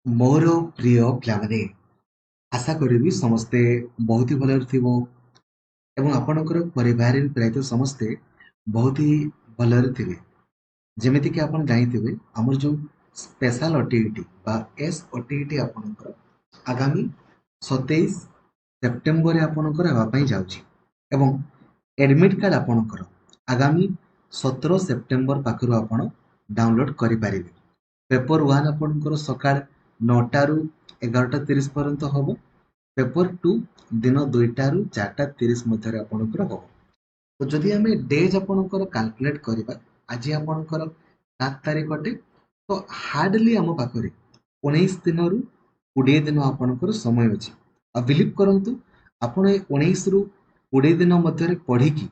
मोर प्रिय पिलाମାନେ आशा करी समस्ते बहुत ही भलरे थिबो एवं आपणकर परिवार प्रायतः समस्ते बहुत ही भलरे थिबे। जेमिति कि आपण जानिथिबे हमर जो स्पेशल ओटीईटी बा एस ओटीईटी आपणकर आगामी 27 सेप्टेम्बर रे आपणकर हेबा पई जाउची एवं एडमिट कार्ड आपणकर आगामी 17 सेप्टेम्बर पाखरु आपण डाउनलोड करि पारिबे। पेपर 1 आपणकर सकाळ 9टा रु 11:30 पर्यंत हबो। पेपर 2 दिन 2टा रु 4:30 मध्यरे आपणकर हबो। तो जदि आमे डेज आपणकर कैलकुलेट करिबा आज आपणकर 7 तारिख अटे तो हार्डली आम पाखरे 19 दिन रु 20 दिन आपणकर समय अछि। आ बिलीव करंतु आपण ए 19 रु 20 दिन मध्यरे पढिकी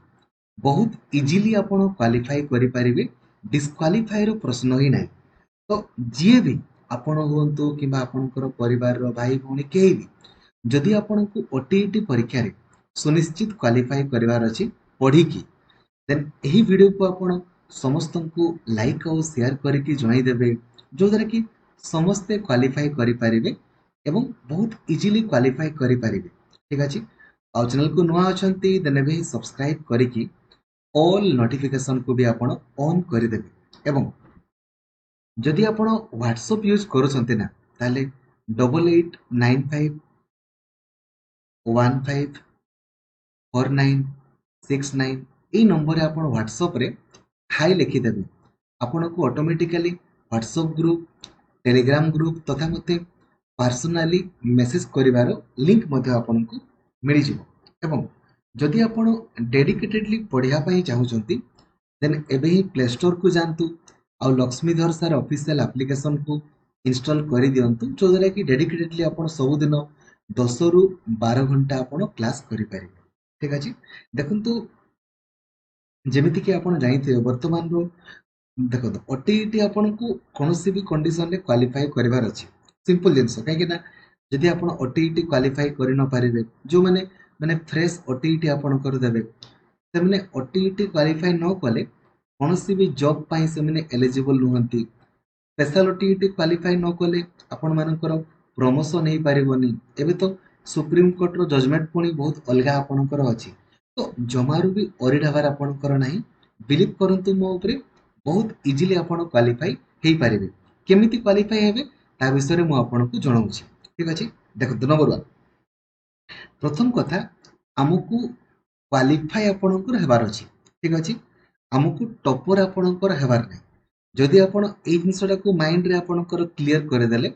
बहुत इजीली आपण क्वालिफाई करि पारिबे। डिस्क्वालिफाई रो प्रश्न ही नाही। तो जिए भी आपण हुअन्तु किंबा आपणकर परिवार रो भाई भौणी केही भी जदि आपणको ओटीईटी परीक्षा रे सुनिश्चित क्वालिफाई करिवार अछि पढिकी देन एही वीडियो को आपण समस्तंकु लाइक और शेयर करके जणाई देबे जो द्वारा कि समस्ते क्वालिफाई करि पारिबे एवं बहुत इजीली क्वालिफाई करि पारिबे। ठीक अछि। आ चैनल को नुआ अछंती देन भी सब्सक्राइब करिकी ऑल नोटिफिकेशन को भी आपण ऑन करि देबे। एवं जदि आपण WhatsApp यूज करूछंती ना ताले 8895154969 এই নম্বরে ଆପଣ WhatsApp ରେ ହାଇ ଲେଖିଦେବେ। ଆପଣଙ୍କୁ automatically WhatsApp group Telegram group तथा मते पर्सनाली मेसेज करिवार लिंक ମଧ୍ୟ ଆପଣଙ୍କୁ ମିଳିଯିବ। ଏବଂ ଯଦି ଆପଣ ଡେଡିକେଟେडली ପଢିବା ପାଇଁ ଚାହୁଁଛନ୍ତି ଦେନ୍ ଏବେ ହିଁ ପ୍ଲେ ଷ୍ଟୋର କୁ ଯାଆନ୍ତୁ ଆଉ ଲକ୍ଷ୍ମୀଧର ସାର୍ ऑफिशियल एप्लीकेशन को इंस्टॉल କରି ଦିଅନ୍ତୁ जो द्वारा कि डेडिकेटेडली ଆପଣ ସବୁଦିନ 10 ରୁ 12 घंटा ଆପଣ क्लास କରିପାରିବେ। ठीक अछि। देखंतु जेमिति कि आपण जानिथिबे वर्तमान रो देखो ओटीईटी आपको कौन भी कंडीशन रे क्वालिफाई करिवार अछि। सिंपल जिंस कहीं ना जदि आपण ओटीईटी क्वालिफाई करि न पारिबे जो माने माने फ्रेश ओटीईटी आपण कर देबे से माने ओटीईटी क्वालिफाई न कले कौन भी जॉब पाई से माने एलिजिबल नुहंती। स्पेशल ओटीईटी क्वालिफाई न कले आपण मानकर प्रमोशन नहीं पारिबनी। एबे तो सुप्रीम कोर्ट रो जजमेंट पुनी बहुत अलगा आपणकर अछि। तो जमारू भी ओरिड हबार आपणकर नाही। बिलीव करंतु मो ऊपर बहुत इजीली आपण क्वालिफाई हेई पारिबे। केमिति क्वालिफाई हेबे ता विषय रे मु आपणकु जणाउछि। ठीक अछि। देखो नंबर 1 प्रथम कथा हमकु क्वालिफाई आपणकर हेबार अछि। ठीक अछि। हमकु टॉपर आपणकर हेबार नै। जदि आपण एई जिंसटा को माइंड रे आपणकर क्लियर करे देले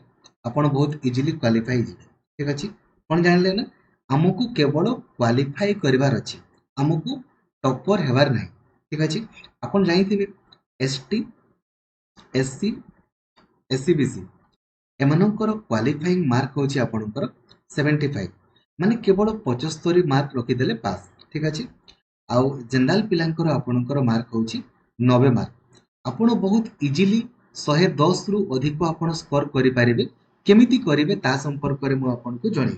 आपण बहुत इजीली क्वालिफाई जिवे। ठीक अछि। कोन जानले ना हमकु केवल क्वालिफाई करिवार अछि। हमकु टॉपर हेबार नै। ठीक अछि। आपण जानिथिबे एसटी एससी एससीबीसी एमानकर क्वालिफाइंग मार्क होची आपणकर 75 माने केवल 75 मार्क रखिदेले पास। ठीक अछि। आउ जनरल पिलांकर आपणकर मार्क होची 90 मार्क। आपण बहुत इजीली 110 रु अधिक आपण स्कोर करि पारिबे। केमिति करिवे ता संपर्क रे मु आपनको जणैबे।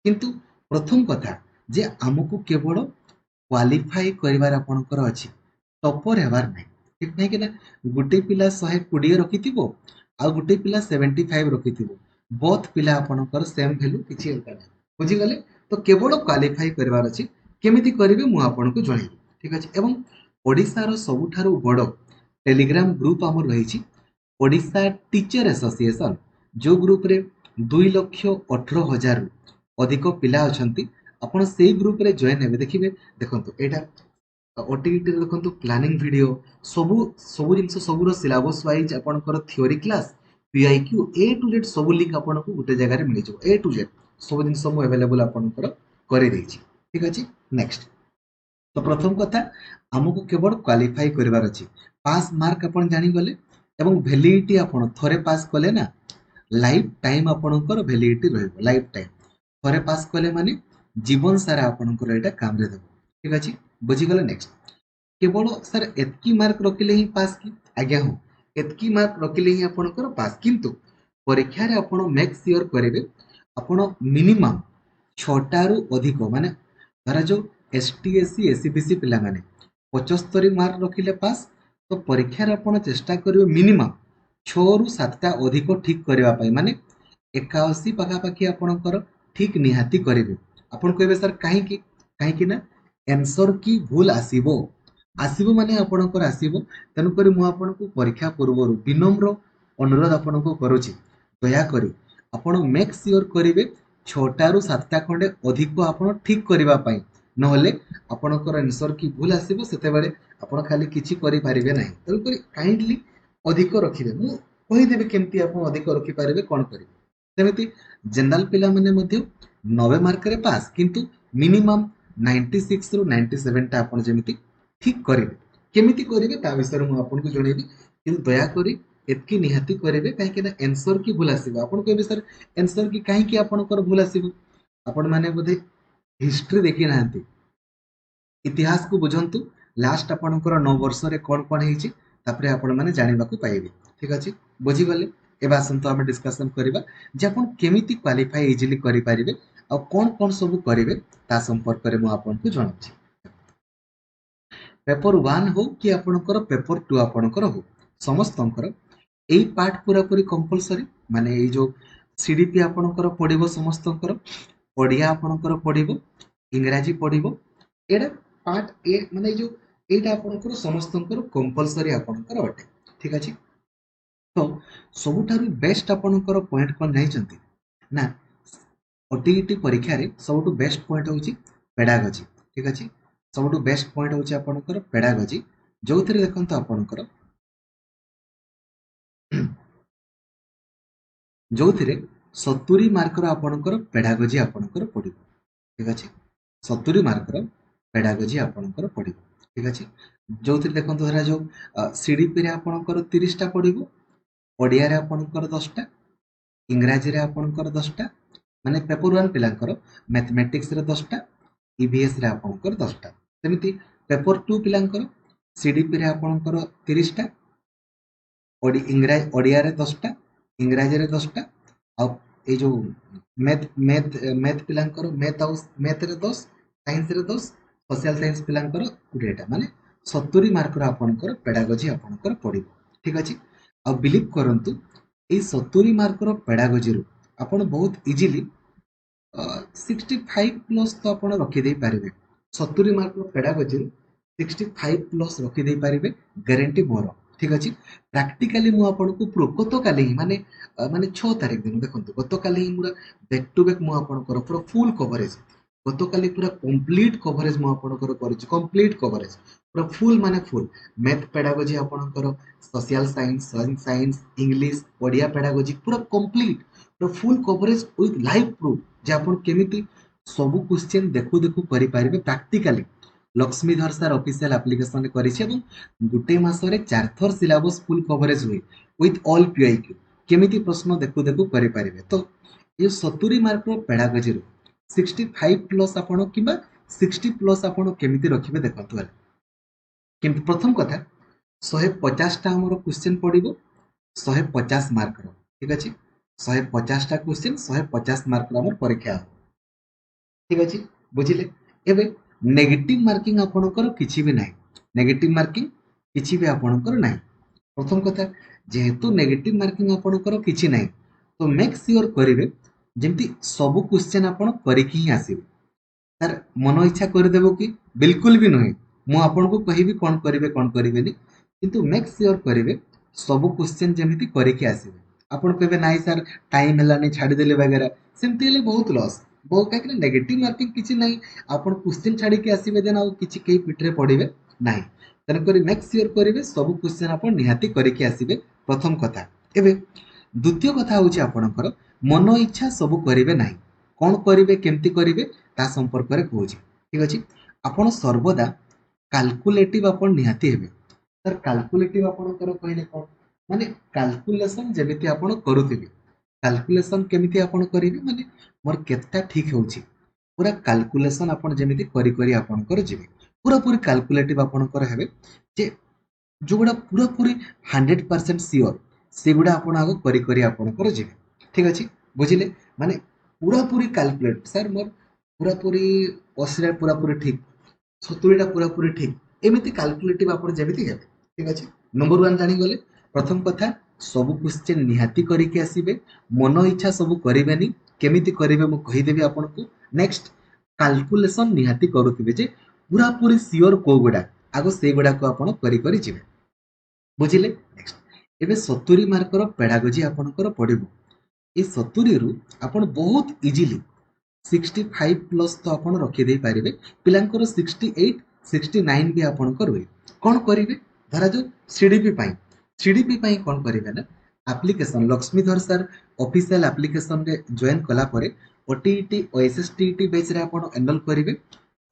किंतु प्रथम कथा जे हमकु केवल क्वालिफाई करिवार आपणकर अछि टॉपर हेबार नै। ठीक नै कि ना गुटे पिला 120 रखिथिबो आ गुटे पिला 75 रखिथिबो बोथ पिला आपणकर सेम वैल्यू किछि एता नै। बुझि गले। तो केवल क्वालिफाई करिवार अछि। केमिति करिवे मु आपनको जणैबे। ठीक अछि। एवं ओडिसा रो सबुठारु बड़ टेलीग्राम ग्रुप हमर रहिछि ओडिसा टीचर एसोसिएशन जो ग्रुप रे 2,18,000 अधिक पिला अछंती। आपण सेई ग्रुप रे जॉइन हेबे। देखिबे देखंतु एटा ओटीईटी रे देखंतु प्लानिंग वीडियो सबु सबु जिंस सबुरो सिलेबस वाइज आपनकर theory class PIQ A to Z सब लिंक आपनको गुटे जगह रे मिलि ए टू जेड सब जिंस मु अवेलेबल आपनकर करे देछि। ठीक अछि। नेक्स्ट तो प्रथम कथा हमको केवल क्वालिफाई करिवार अछि। पास मार्क आपण जानि गले एवं वैलिडिटी आपण थरे पास कले ना लाइफ टाइम आपणकर वैलिडिटी रहइबो। लाइफ टाइम थरे पास कले माने जीवन सारा आपणकर एटा काम रे देबो। ठीक अछि। बुझि गले। नेक्स्ट केवल सर एतकी मार्क रखिले ही पास की आज्ञा हो एतकी मार्क रखिले ही आपणकर पास। किंतु परीक्षा रे आपण मेक श्योर करिवे आपण मिनिमम 6टा रु अधिक माने धरा जो एसटी एससी एससीबीसी पिला माने 75 मार्क रखिले पास। तो परीक्षा रे आपण चेष्टा करिवे मिनिमम 6 रु 7टा अधिक ठीक करबा पई माने 81 ପାଖାପାଖି ଆପଣଙ୍କର ଠିକ୍ ନିହାତି କରିବେ। ଆପଣ କହିବେ ସାର୍ କାହିଁକି? କାହିଁକି ନା ଆନ୍ସର କି ଭୁଲ ଆସିବ, ଆସିବ ମାନେ ଆପଣଙ୍କର ଆସିବ। ତେଣୁକରି ମୁଁ ଆପଣଙ୍କୁ ପରୀକ୍ଷା ପୂର୍ବରୁ ବିନମ୍ର ଅନୁରୋଧ ଆପଣଙ୍କୁ କରୁଛି, ଦୟାକରି ଆପଣ ମେକ୍ ସିଓର କରିବେ 6ଟାରୁ 7ଟା ଖଣ୍ଡେ ଅଧିକ ଆପଣ ଠିକ୍ କରିବା ପାଇଁ। ନହେଲେ ଆପଣଙ୍କର ଆନ୍ସର କି ଭୁଲ ଆସିବ, ସେତେବେଳେ ଆପଣ ଖାଲି କିଛି କରିପାରିବେ ନାହିଁ। ତେଣୁକରି କାଇଣ୍ଡଲି ଅଧିକ ରଖିବେ। ମୁଁ କହିଦେବି କେମିତି ଆପଣ ଅଧିକ ରଖିପାରିବେ, କ'ଣ କରିବେ। ସେମିତି ଜେନେରାଲ ପିଲାମାନେ ମଧ୍ୟ 90 ମାର୍କରେ ପାସ୍, କିନ୍ତୁ ମିନିମମ୍ 96ରୁ 97ଟା ଆପଣ ଯେମିତି ଠିକ୍ କରିବେ। କେମିତି କରିବେ ତା ବିଷୟରେ ମୁଁ ଆପଣଙ୍କୁ ଜଣେଇବି, କିନ୍ତୁ ଦୟାକରି ଏତିକି ନିହାତି କରିବେ, କାହିଁକି ନା ଆନ୍ସର କି ଭୁଲ ଆସିବ। ଆପଣ କହିବେ ସାର୍ ଆନ୍ସର କି କାହିଁକି ଆପଣଙ୍କର ଭୁଲ ଆସିବ? ଆପଣମାନେ ବୋଧେ ହିଷ୍ଟ୍ରି ଦେଖି ନାହାନ୍ତି, ଇତିହାସକୁ ବୁଝନ୍ତୁ। ଲାଷ୍ଟ ଆପଣଙ୍କର 9 ବର୍ଷରେ କ'ଣ କ'ଣ ହେଇଛି, ତାପରେ ଆପଣମାନେ ଜାଣିବାକୁ ପାଇବେ। ଠିକ୍ ଅଛି, ବୁଝିଗଲେ? ଏବେ ଆସନ୍ତୁ ଆମେ ଡିସ୍କସନ୍ କରିବା ଯେ ଆପଣ କେମିତି କ୍ୱାଲିଫାଇ ଇଜିଲି କରିପାରିବେ ଆଉ କ'ଣ କ'ଣ ସବୁ କରିବେ ତା ସମ୍ପର୍କରେ ମୁଁ ଆପଣଙ୍କୁ ଜଣାଉଛି। ପେପର 1 ହଉ କି ଆପଣଙ୍କର ପେପର 2 ଆପଣଙ୍କର ହଉ, ସମସ୍ତଙ୍କର ଏଇ ପାର୍ଟ ପୁରାପୁରି କମ୍ପଲସରି। ମାନେ ଏଇ ଯୋଉ ସିଡିପି ଆପଣଙ୍କର ପଡ଼ିବ ସମସ୍ତଙ୍କର, ଓଡ଼ିଆ ଆପଣଙ୍କର ପଡ଼ିବ, ଇଂରାଜୀ ପଡ଼ିବ। ଏଇଟା ପାର୍ଟ ଏ, ମାନେ ଏଇ ଯୋଉ ଏଇଟା ଆପଣଙ୍କର ସମସ୍ତଙ୍କର କମ୍ପଲସରି ଆପଣଙ୍କର ଅଟେ। ଠିକ୍ ଅଛି, ତ ସବୁଠାରୁ ବେଷ୍ଟ ଆପଣଙ୍କର ପଏଣ୍ଟ କ'ଣ ଜାଣିଛନ୍ତି ନା? ଓଟିଇଟି ପରୀକ୍ଷାରେ ସବୁଠୁ ବେଷ୍ଟ ପଏଣ୍ଟ ହେଉଛି ପେଡାଗଜି। ଠିକ୍ ଅଛି, ସବୁଠୁ ବେଷ୍ଟ ପଏଣ୍ଟ ହେଉଛି ଆପଣଙ୍କର ପେଡାଗଜି, ଯୋଉଥିରେ ଦେଖନ୍ତୁ ଆପଣଙ୍କର ଯୋଉଥିରେ 70 ମାର୍କର ଆପଣଙ୍କର ପେଡାଗଜି ଆପଣଙ୍କର ପଡ଼ିବ। ଠିକ୍ ଅଛି, 70 ମାର୍କର ପେଡାଗଜି ଆପଣଙ୍କର ପଡ଼ିବ। ଠିକ୍ ଅଛି, ଯୋଉଥିରେ ଦେଖନ୍ତୁ ଧରାଯାଉ ସିଡିପିରେ ଆପଣଙ୍କର 30ଟା ପଡ଼ିବ, ଓଡ଼ିଆରେ ଆପଣଙ୍କର 10ଟା, ଇଂରାଜୀରେ ଆପଣଙ୍କର 10ଟା, ମାନେ ପେପର 1 ପିଲାଙ୍କର, ମ୍ୟାଥମେଟିକ୍ସରେ 10ଟା, ଇଭିଏସରେ ଆପଣଙ୍କର 10ଟା। ସେମିତି ପେପର 2 ପିଲାଙ୍କର ସିଡିପିରେ ଆପଣଙ୍କର 30ଟା, ଓଡ଼ିଆରେ 10ଟା, ଇଂରାଜୀରେ 10ଟା, ଆଉ ଏଇ ଯୋଉ ମ୍ୟାଥ ପିଲାଙ୍କର ମ୍ୟାଥରେ 10, ସାଇନ୍ସରେ 10, ସୋସିଆଲ ସାଇନ୍ସ ପିଲାଙ୍କର 20ଟା, ମାନେ 70 ମାର୍କର ଆପଣଙ୍କର ପେଡାଗଜି ଆପଣଙ୍କର ପଡ଼ିବ। ଠିକ୍ ଅଛି, ଆଉ ବିଲିଭ୍ କରନ୍ତୁ ଏଇ 70 ମାର୍କର ପେଡାଗଜିରୁ ଆପଣ ବହୁତ ଇଜିଲି 65 ପ୍ଲସ୍ ତ ଆପଣ ରଖିଦେଇ ପାରିବେ। 70 ମାର୍କର ପେଡାଗଜିରୁ 65 ପ୍ଲସ୍ ରଖିଦେଇ ପାରିବେ, ଗ୍ୟାରେଣ୍ଟି ମୋର। ଠିକ୍ ଅଛି, ପ୍ରାକ୍ଟିକାଲି ମୁଁ ଆପଣଙ୍କୁ ଗତକାଲି ହିଁ ମାନେ 6 ତାରିଖ ଦିନ ଦେଖନ୍ତୁ, ଗତକାଲି ହିଁ ପୁରା ବ୍ୟାକ୍ ଟୁ ବ୍ୟାକ୍ ମୁଁ ଆପଣଙ୍କର ପୁରା ଫୁଲ୍ କଭରେଜ, ଗତକାଲି ପୁରା କମ୍ପ୍ଲିଟ୍ କଭରେଜ ମୁଁ ଆପଣଙ୍କର କରିଛି। କମ୍ପ୍ଲିଟ୍ କଭରେଜ ପୁରା ଫୁଲ୍, ମାନେ ଫୁଲ୍ ମ୍ୟାଥ ପେଡାଗଜି ଆପଣଙ୍କର, social science, English, Odia pedagogy ପୁରା କମ୍ପ୍ଲିଟ୍, ପୁରା full coverage with live proof ଯେ ଆପଣ କେମିତି ସବୁ କ୍ୱେଶ୍ଚେନ୍ ଦେଖୁ ଦେଖୁ କରିପାରିବେ practically. Laxmidhar sir official application କରିଛି ଏବଂ ଗୋଟେ ମାସରେ 4 ଥର ସିଲାବସ୍ ଫୁଲ୍ କଭରେଜ ହୁଏ ୱିଥ୍ ଅଲ୍ ପିଆଇକ୍ୟୁ। କେମିତି ପ୍ରଶ୍ନ ଦେଖୁ ଦେଖୁ କରିପାରିବେ। ତ ଏ 70 ମାର୍କର ପେଡାଗଜିରୁ 65 ପ୍ଲସ୍ ଆପଣ କିମ୍ବା 60 ପ୍ଲସ୍ ଆପଣ କେମିତି ରଖିବେ ଦେଖନ୍ତୁ ହେଲେ। କିନ୍ତୁ ପ୍ରଥମ କଥା, 150ଟା ଆମର କ୍ୱେଶ୍ଚେନ୍ ପଡ଼ିବ 150 ମାର୍କର। ଠିକ୍ ଅଛି, 150ଟା କ୍ୱେଶ୍ଚେନ୍ 150 ମାର୍କର ଆମର ପରୀକ୍ଷା ହେବ। ଠିକ୍ ଅଛି, ବୁଝିଲେ? ଏବେ ନେଗେଟିଭ ମାର୍କିଂ ଆପଣଙ୍କର କିଛି ବି ନାହିଁ, ନେଗେଟିଭ ମାର୍କିଂ କିଛି ବି ଆପଣଙ୍କର ନାହିଁ। ପ୍ରଥମ କଥା, ଯେହେତୁ ନେଗେଟିଭ ମାର୍କିଂ ଆପଣଙ୍କର କିଛି ନାହିଁ, ତ ମେକ୍ ସିଓର କରିବେ ଯେମିତି ସବୁ କ୍ୱେଶ୍ଚେନ୍ ଆପଣ କରିକି ହିଁ ଆସିବେ। ସାର୍ ମନ ଇଚ୍ଛା କରିଦେବ କି? ବିଲକୁଲ ବି ନୁହେଁ। ମୁଁ ଆପଣଙ୍କୁ କହିବି କ'ଣ କରିବେ କ'ଣ କରିବେନି, କିନ୍ତୁ ମେକ୍ ସିଓର କରିବେ ସବୁ କ୍ୱେଶ୍ଚେନ୍ ଯେମିତି କରିକି ଆସିବେ। ଆପଣ କହିବେ ନାଇଁ ସାର୍ ଟାଇମ୍ ହେଲାନି ଛାଡ଼ିଦେଲେ ବଗେରା, ସେମିତି ହେଲେ ବହୁତ ଲସ୍। କାହିଁକି ନା ନେଗେଟିଭ ମାର୍କିଂ କିଛି ନାହିଁ, ଆପଣ କ୍ୱେଶ୍ଚେନ୍ ଛାଡ଼ିକି ଆସିବେ ଦେନ୍ ଆଉ କିଛି କେହି ପିଠିରେ ପଡ଼ିବେ ନାହିଁ। ତେଣୁକରି ମେକ୍ ସିଓର କରିବେ ସବୁ କ୍ୱେଶ୍ଚେନ୍ ଆପଣ ନିହାତି କରିକି ଆସିବେ, ପ୍ରଥମ କଥା। ଏବେ ଦ୍ୱିତୀୟ କଥା ହେଉଛି ଆପଣଙ୍କର ମନ ଇଚ୍ଛା ସବୁ କରିବେ ନାହିଁ। କ'ଣ କରିବେ କେମିତି କରିବେ ତା ସମ୍ପର୍କରେ କହୁଛି। ଠିକ୍ ଅଛି, ଆପଣ ସର୍ବଦା କାଲକୁଲେଟିଭ ଆପଣ ନିହାତି ହେବେ। ସାର୍ କାଲକୁଲେଟିଭ ଆପଣଙ୍କର କହିଲେ କ'ଣ? ମାନେ କାଲକୁଲେସନ୍ ଯେମିତି ଆପଣ କରୁଥିବେ। କାଲକୁଲେସନ୍ କେମିତି ଆପଣ କରିବେ, ମାନେ ମୋର କେତେଟା ଠିକ୍ ହେଉଛି, ପୁରା କାଲକୁଲେସନ୍ ଆପଣ ଯେମିତି କରି କରି ଆପଣଙ୍କର ଯିବେ। ପୁରାପୁରି କାଲକୁଲେଟିଭ ଆପଣଙ୍କର ହେବେ, ଯେ ଯୋଉଗୁଡ଼ା ପୁରାପୁରି 100% ସିଓର, ସେଗୁଡ଼ା ଆପଣ ଆଗ କରି କରି ଆପଣଙ୍କର ଯିବେ। ଠିକ୍ ଅଛି, ବୁଝିଲେ? ମାନେ ପୁରାପୁରି କାଲକୁଲେଟ, ସାର୍ ମୋର ପୁରାପୁରି 80ଟା ପୁରାପୁରି ଠିକ୍, 70ଟା ପୁରାପୁରି ଠିକ୍, ଏମିତି କାଲକୁଲେଟିଭ ଆପଣ ଯେମିତି ହେବେ। ଠିକ୍ ଅଛି, ନମ୍ବର 1 ଜାଣିଗଲେ। ପ୍ରଥମ କଥା, सब क्वेश्चन निहाती करके आसीबे मन इच्छा सब करेनि केमिति करेबे मु कहिदेबी आपनको नेक्स्ट कैलकुलेशन निहाती करूथिबे जे पूरा पूरी सियोर को गुडा आगो से गुडा को आपण करी करी जिवे बुझिले नेक्स्ट एबे 70 मार्कर पेडागोजी आपणकर पडिबो ए 70 रु आपण बहुत इजीली 65 प्लस तो आपण रखी दे पारिबे पिलांकर 68 69 भी आपणकर हुए कोन करिवे धरा जो सीडीपी पाई कोन करिवे ना application Laxmidhar sir official application रे जॉइन कला परे ओटीईटी ओएसएसटीईटी बैच रे आपण एनरोल करिवे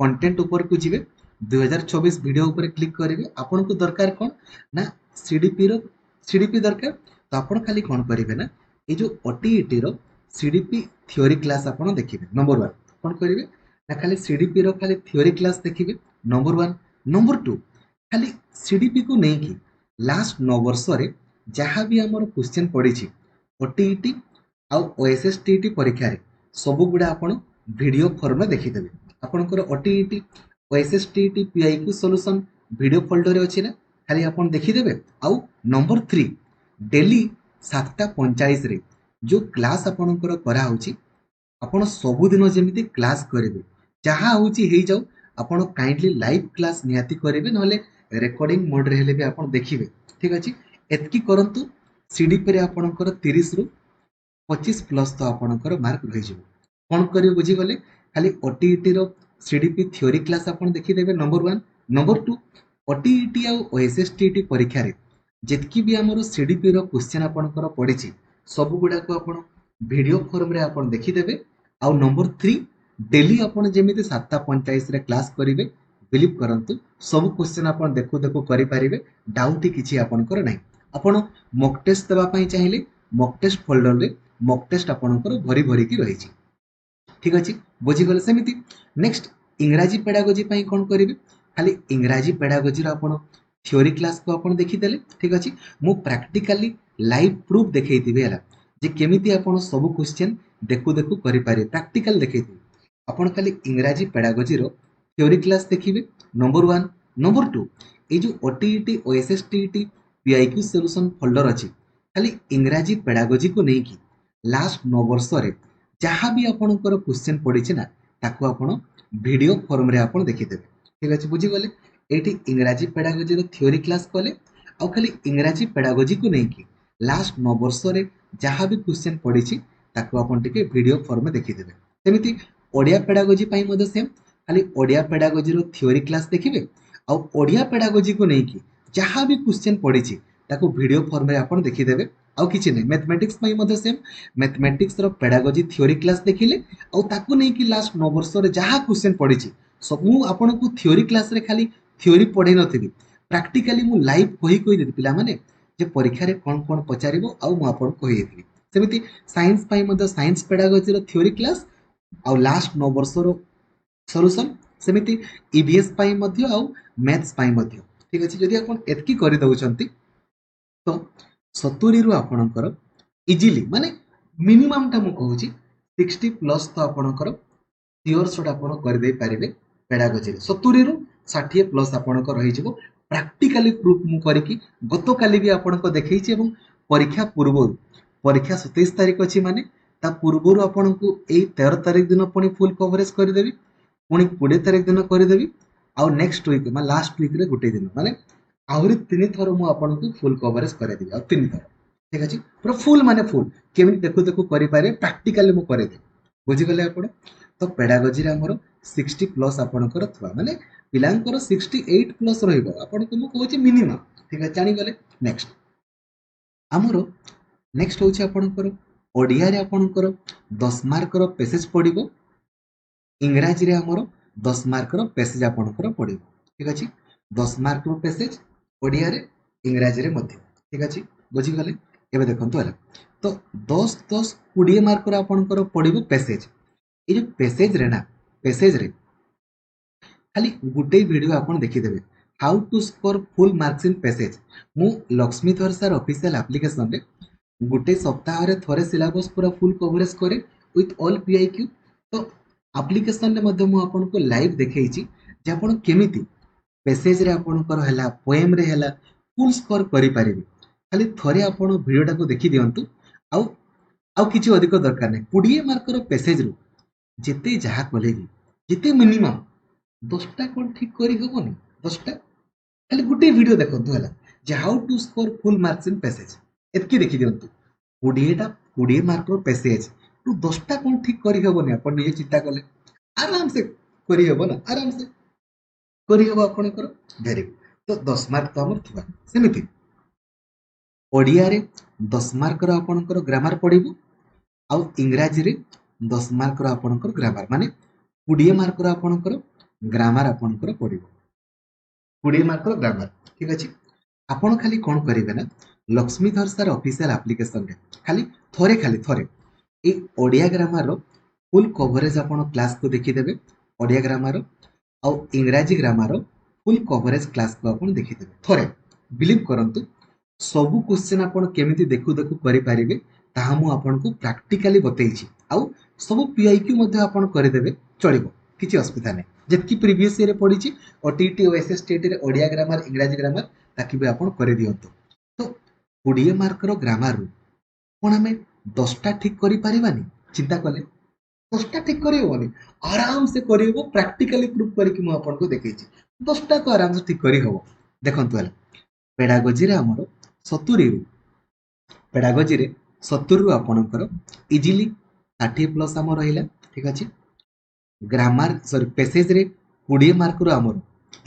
कंटेंट ऊपर को जिवे 2024 वीडियो ऊपर क्लिक करिवे आपन को दरकार कोन ना सीडीपी दरकार तो आपण खाली कोन करिवे ना ए जो ओटीईटी रो सीडीपी थ्योरी क्लास आपण देखिबे नंबर 1 कोन करिवे ना खाली सीडीपी रो खाली थ्योरी क्लास देखिबे नंबर 1 नंबर 2 खाली सीडीपी को नहीं की लास्ट 9 वर्ष रे जहाँ भी हमर क्वेश्चन पड़ी छी ओटीईटी आ ओएसएसटीईटी परीक्षा रे सब गुडा आपण वीडियो फॉर्म में देखिदेबे आपनकर OTET OSSTET PIQ solution video folder रे अछि ना खाली आपण देखिदेबे आ नंबर 3 डेली 7:45 रे जो क्लास आपणकर करा होची आपण सब दिन जेमिति क्लास करेबे जहाँ होची हेई जाऊ आपण काइंडली लाइव क्लास निहाती करेबे नहले रेकॉर्डिंग मोड रे हेले भी आपण देखिबे ठीक अछि एतकी करंतु सीडीपी रे आपणकर 30 रु 25 प्लस तो आपणकर मार्क रहि जिवो कोन करियो बुझी गले खाली ओटीईटी रो सीडीपी थ्योरी क्लास आपण देखि देबे नंबर 1 नंबर 2 ओटीईटी आ ओएसएसटीईटी परीक्षा रे जेतकी भी हमरो सीडीपी रो क्वेश्चन आपणकर पडिछि सब गुडा को आपण वीडियो फॉर्म रे आपण देखि देबे आ नंबर 3 डेली आपण जेमिति 7:45 रे क्लास करिवे बिलीव करंतु सब क्वेश्चन आपण देखु देखु करि पारिबे डाउट किछि आपणकर नै आपण मॉक टेस्ट देबा पई चाहिए मॉक टेस्ट फोल्डर रे मॉक टेस्ट आपणकर भरी भरी की रहिछि ठीक अछि बुझी गले सेमिति नेक्स्ट इंग्रजी पेडागोजी पई कोन करिवे खाली इंग्रजी पेडागोजी रो आपण थ्योरी क्लास को आपण देखि देले ठीक अछि मु प्रैक्टिकली लाइव प्रूफ देखैतिबे हला जे केमिति आपण सब क्वेश्चन देखु देखु करि पारे प्रैक्टिकल देखैतिबे आपण खाली इंग्रजी पेडागोजी रो थ्योरी क्लास देखिबे नंबर 1 नंबर 2 ए जो OTET OSSTET PIQ solution folder अछि खाली इंग्रजी पेडागोजी को नहीं की लास्ट 9 वर्ष रे जहाँ भी आपणकर क्वेश्चन पड़ी ना ताको आपण वीडियो फॉर्म रे आपण देखिदेबे ठीक अछि बुझी गले एठी इंग्रजी पेडागोजी रो थ्योरी क्लास कले आ खाली इंग्रजी पेडागोजी को नहीं की लास्ट 9 वर्ष रे जहाँ भी क्वेश्चन पड़ी ताको आपण टिके वीडियो फॉर्म में देखिदेबे सेमिति ओडिया पेडागोजी पई मधे सेम खाली ओडिया पेडागोजी रो थ्योरी क्लास देखिबे आ ओडिया पेडागोजी को नहीं की जहाँ भी क्वेश्चन पड़ी ताको वीडियो फॉर्म में आपण देखिदेबे आउ किछि नै मैथमेटिक्स पई मधे सेम मैथमेटिक्स रो पेडागोजी थ्योरी क्लास देखिले आउ ताको नै कि लास्ट 9 वर्ष रे जहाँ क्वेश्चन पड़ी सब मु आपण को थ्योरी क्लास रे खाली थ्योरी पढै नथिबी प्रैक्टिकली मु लाइव कहि देबी पिला माने जे परीक्षा रे कोन कोन पचारिबो आउ मु आपण कहि देबी सेमिति साइंस पई मधे साइंस पेडागोजी रो थ्योरी क्लास आउ लास्ट 9 वर्ष रो सॉल्यूशन सेमिति ईवीएस पई मध्य आउ मैथ्स पई मध्य ठीक अछि जदि आपण एतकी करि दउचंती तो 70 रु आपणकर इजीली माने मिनिमम टा मु कहूची 60 प्लस तो आपणकर सियोर शॉट आपण कर दे पारिबे पेडागोजी रे 70 रु 60 प्लस आपणकर रहि जिवो प्रैक्टिकली प्रूफ मु करिकि गतो काली भी आपणको देखैछि एवं परीक्षा पूर्व परीक्षा 27 तारिख अछि माने ता पूर्वरु आपणको एई 13 तारिख दिन पुनी फुल कवरेज कर देबी पुनी 20 तारिख दिन कर देबी आ नेक्स्ट वीक मा लास्ट वीक रे गुटे दिन माने आहुरी 3 थर मु आपनको फुल कवरेज करे देबी आ 3 थर ठीक अछि पूरा फुल माने फुल केमि देखु देखु करि पारे प्रैक्टिकली मु करे दे बुझि गले आपण तो पेडागोजी रे हमरो 60 प्लस आपणकर थवा माने पिलांकर 68 प्लस रहइबो आपनको मु कहूची मिनिमम ठीक है जानि गले नेक्स्ट हमरो नेक्स्ट होची आपणकर ओडिया रे आपणकर 10 मार्क रो पैसेज पडिबो इंग्रजी रे हमरो 10 मार्क रो पैसेज आपणकर पडिबो ठीक अछि 10 मार्क रो पैसेज ओडिया रे इंग्रजी रे मध्य ठीक अछि बुझी गले एबे देखंतु हला तो 10 10 20 मार्क रो आपणकर पडिबो पैसेज ए जो पैसेज रे ना पैसेज रे खाली गुटे वीडियो आपण देखि देबे how to score full marks in passage मु लक्ष्मीधर सर ऑफिशियल एप्लीकेशन रे गुटे सप्ताह रे थोरे सिलेबस पूरा फुल कवरेज करे विथ ऑल पीआईक्यू तो एप्लीकेशन रे मध्ये मु आपण को लाइव देखैछि जे आपण केमिति पैसेज रे आपण कर हला पोएम रे हला फुल स्कोर करि पारिबे खाली थोड़े आपण वीडियोटा को देखि दियंतु आउ आउ किछि अधिक दरकार नै 20 मार्कर पैसेज रु जेते जहा कले भी जेते मिनिमम 10टा कोन ठीक करी हबोनी 10टा खाली गुटे वीडियो देखंतु हला जे how to score full marks in passage एतकी देखि दियंतु 20टा 20 मार्कर पैसेज रु 10टा कोन ठीक करी हबोनी आपण निजे चिंता कले आराम से करी हबो ना आराम से करी हबो आपनकर वेरी तो 10 मार्क तो हमर थिबा सेमिति ओडिया रे 10 मार्क रो आपनकर ग्रामर पढिबो आउ इंग्राजी रे 10 मार्क रो आपनकर ग्रामर माने 20 मार्क रो आपनकर ग्रामर आपनकर पढिबो 20 मार्क रो ग्रामर ठीक अछि आपण खाली कोन करिवे ना लक्ष्मीधर सर ऑफिशियल एप्लीकेशन रे खाली थोरे ए ओडिया ग्रामर रो फुल कवरेज आपण क्लास को देखि देबे ओडिया ग्रामर आउ इंग्राजी ग्रामर रो फुल कवरेज क्लास को आपण देखि देबे थोरे बिलीव करंतु सबु क्वेश्चन आपण केमिति देखु देखु करि पारिबे ताहा मु आपण को प्रैक्टिकली बतैछि आउ सबु पीआईक्यू मध्ये आपण करि देबे चलिबो किछि असुविधा नै जेतकी प्रीवियस ईयर रे पढिछि ओटीटी ओ एसएसटीटी रे ओडिया ग्रामर इंग्राजी ग्रामर ताकि भी आपण करि दियंतु तो 20 मार्क रो ग्रामर रु कोन हमें 10टा ठीक करि पारिबानी चिंता कले 10टा ठीक करि होबनी आराम से करि होबो प्रैक्टिकली प्रूफ करि कि मु आपण को देखैछि 10टा तो आराम से ठीक करि होबो देखंतु हला पेडागोजी रे हमरो 70 रु पेडागोजी रे 70 रु आपणकर इजीली 60 प्लस आम रहिला ठीक अछि ग्रामर सॉरी पैसेज रे 20 मार्क रो हमरो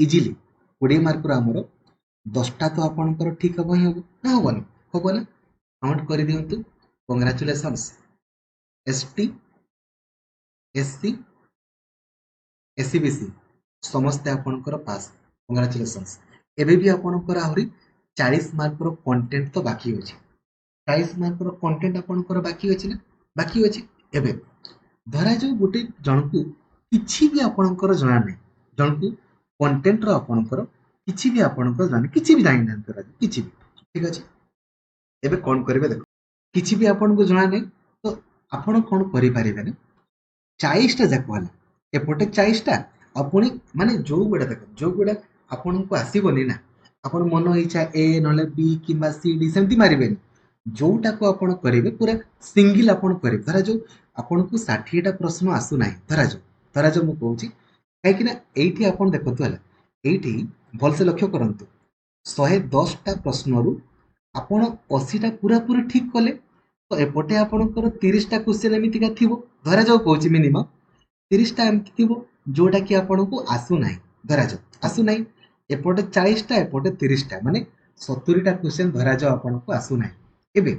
इजीली 20 मार्क रो हमरो 10टा तो आपणकर ठीक हबो ही हबो ना हबोनी हबो ना काउंट करि दियंतु कांग्रेचुलेशंस एसटी एससी एससीबीसी समस्त आपणकर पास कांग्रेचुलेशंस एबे भी आपणकर आहुरी 40 मार्क रो कंटेंट तो बाकी अछि 40 मार्क रो कंटेंट आपणकर बाकी अछि ना बाकी अछि एबे धरा जो गोटे जनकू किछि भी आपणकर जणा नै जनकू कंटेंट रो आपणकर किछि भी आपणकर जानि किछि भी जानि नै धरा किछि भी ठीक अछि एबे कोन करबे देखो किछि भी आपनको जणा नै तो आपण कोन करि पारिबे ना 40 टा जाको हला एपटे 40 टा अपनी माने जो गुडा देखो जो गुडा आपनको आसीबोनी ना आपण मन इच्छा ए नले बी किबा सी डी सेमति मारिबेनी जोटा को आपण करिवे पूरा सिंगल आपण करिवे धरा जो आपण को 60 टा प्रश्न आसु नाही धरा जो मु कहूची काहे कि ना एठी आपण देखतो हला एठी भल से लक्ष्य करंतु 110 टा प्रश्न रु आपण 80 टा पूरा पूरी ठीक कले तो एपटे आपणकर 30 टा क्वेश्चन एमिति का थिबो धरा जो कहूची मिनिमम 30 टा एमिति थिबो जोटा कि आपण को आसु नाही धरा जो आसु नाही एपटे 40 टा एपटे 30 टा माने 70 टा क्वेश्चन धरा जो आपण को आसु नाही एबे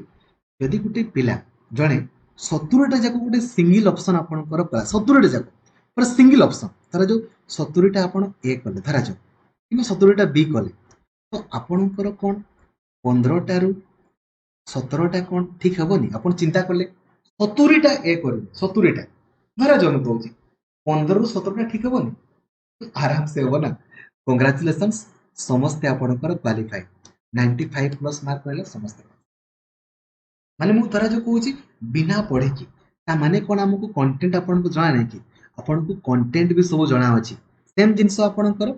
यदि गुटे पिला जणे 70 टा जाको गुटे सिंगल ऑप्शन आपणकर 70 टा जाको पर सिंगल ऑप्शन धरा जो 70 टा आपण ए कले धरा जो कि 70 टा बी कले तो आपणकर कोन 15 टा रु 17 टा कोन ठीक हबोनी आपण चिंता करले 70 टा ए करबे 70 टा धरा जो न कहूची 15 रु 17 टा ठीक हबोनी आराम से हो ना कांग्रेचुलेशंस समस्त आपणकर क्वालिफाई 95 प्लस मार्क रहले समस्त माने मु थरा जो कहूची बिना पढ़े की ता माने कोन हमकु कंटेंट आपन को जाना नै की आपन को कंटेंट भी सब जाना अछि सेम जिंस आपन कर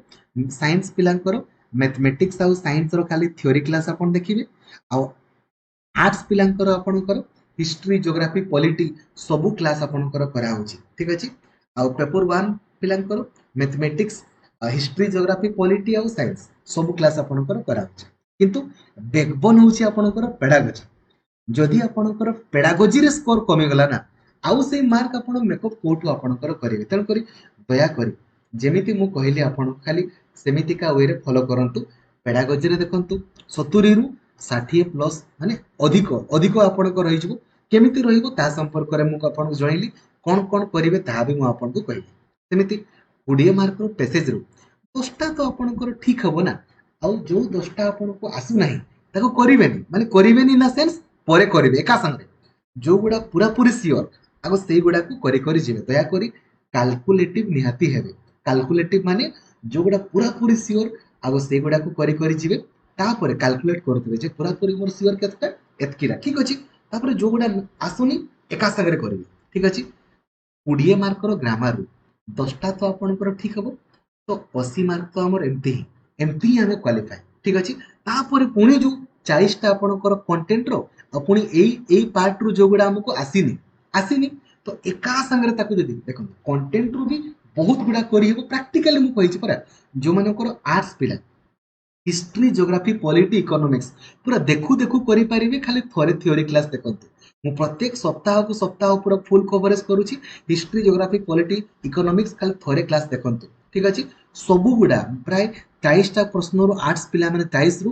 साइंस पिलांकर मैथमेटिक्स आ साइंस रो खाली थ्योरी क्लास आपन देखिबे आ आर्ट्स पिलांकर आपन कर हिस्ट्री ज्योग्राफी पॉलिटी सब क्लास आपन कर करा होची ठीक अछि आ पेपर 1 पिलांकर मैथमेटिक्स हिस्ट्री ज्योग्राफी पॉलिटी आ साइंस सब क्लास आपन कर करा होची किंतु बैकबोन होची आपन कर पेडागोजी जदि आपणकर पेडागोजी रे स्कोर कमी गला ना आउ से मार्क आपण मेकअप कोठो आपणकर करिवे तन करी दया करी जेमिति मु कहली आपण खाली सेमिति का वे रे फॉलो करंतु पेडागोजी रे देखंतु 70 रु 60 प्लस माने अधिक अधिक आपणकर रहि जबो केमिति रहिबो ता संपर्क रे मु आपण को जणैली कोन कोन करिवे ता भी मु आपण को कहली सेमिति 20 मार्क रो पैसेज रु 10टा तो आपणकर ठीक हबो ना आउ जो 10टा आपण को आसु नाही ताको करिवेनी ना सेंस परे करिवे एका संगे जो गुडा पूरा पूरी सियोर आगो सेई गुडा को करी जिवे दया करी कैलकुलेटिव निहाती हेबे कैलकुलेटिव माने जो गुडा पूरा पूरी सियोर आगो सेई गुडा को करी जिवे तापरे कैलकुलेट करथिबे जे पूरा पूरी मोर सियोर केतटा एतकीरा ठीक अछि तापरे जो गुडा आसुनी एका संगे करिवे ठीक अछि 20 मार्क रो ग्रामर रु 10टा तो आपनकर ठीक हबो तो 80 मार्क तो हमर एमती ही हमें क्वालिफाई ठीक अछि तापरे पुणी जो 40टा आपणकर कंटेंट रो पुणी एई पार्ट रु जो गुडा हमको आसीनी तो एका संगरे ताकू जदी देखो कंटेंट रु भी बहुत गुडा करी हेबो प्रैक्टिकली मु कहिछि परा जो मानकर आर्ट्स पिला हिस्ट्री ज्योग्राफी पॉलिटी इकोनॉमिक्स पूरा देखू देखू करि परिबे खाली थोरे थ्योरी क्लास देखंतु मु प्रत्येक सप्ताह पूरा फुल कवरेज करूची हिस्ट्री ज्योग्राफी पॉलिटी इकोनॉमिक्स खाली थोरे क्लास देखंतु ठीक अछि सबु गुडा प्राय 23टा प्रश्न रो आर्ट्स पिला माने 23 रु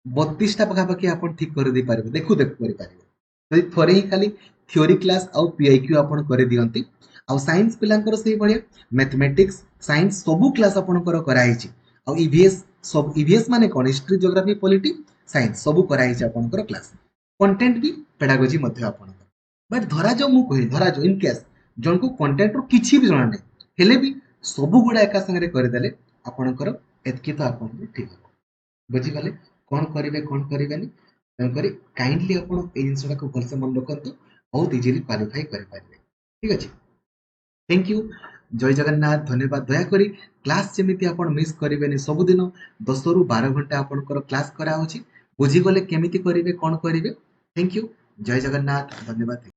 32टा पाखापाखि आपण ठीक कर दे पारिबे देखू देखू करि पारिबे जदि थोरे ही खाली थ्योरी क्लास आउ पीआईक्यू आपण कर दियंती आउ साइंस पिलांकर से बढिया मैथमेटिक्स साइंस सबु क्लास आपणकर कराइछि आउ ईवीएस सब ईवीएस माने कोन हिस्ट्री ज्योग्राफी पॉलिटी साइंस सबु कराइछि आपणकर क्लास कंटेंट भी पेडागोजी मध्ये आपणकर बट धरा जो मु कहि धरा जो इन केस जन को कंटेंट रो किछि भी जणा नै हेले भी सबु गुडा एका संगे कर देले आपणकर एतकी तो आपन ठीक हो बुझी गले कौन करेंगे तेणुक काइंडली आप जिनसा को भलसे मन रखु बहुत इजिली क्वालिफाई करेंगे ठीक अच्छे थैंक यू जय जगन्नाथ धन्यवाद दयाकोरी क्लास जमी आप मिस करेंगे सबुदिन 10 रु 12 घंटा आपंकर क्लास कराऊँगी बुझीगले केमी करेंगे कौन करेंगे थैंक यू जय जगन्नाथ धन्यवाद।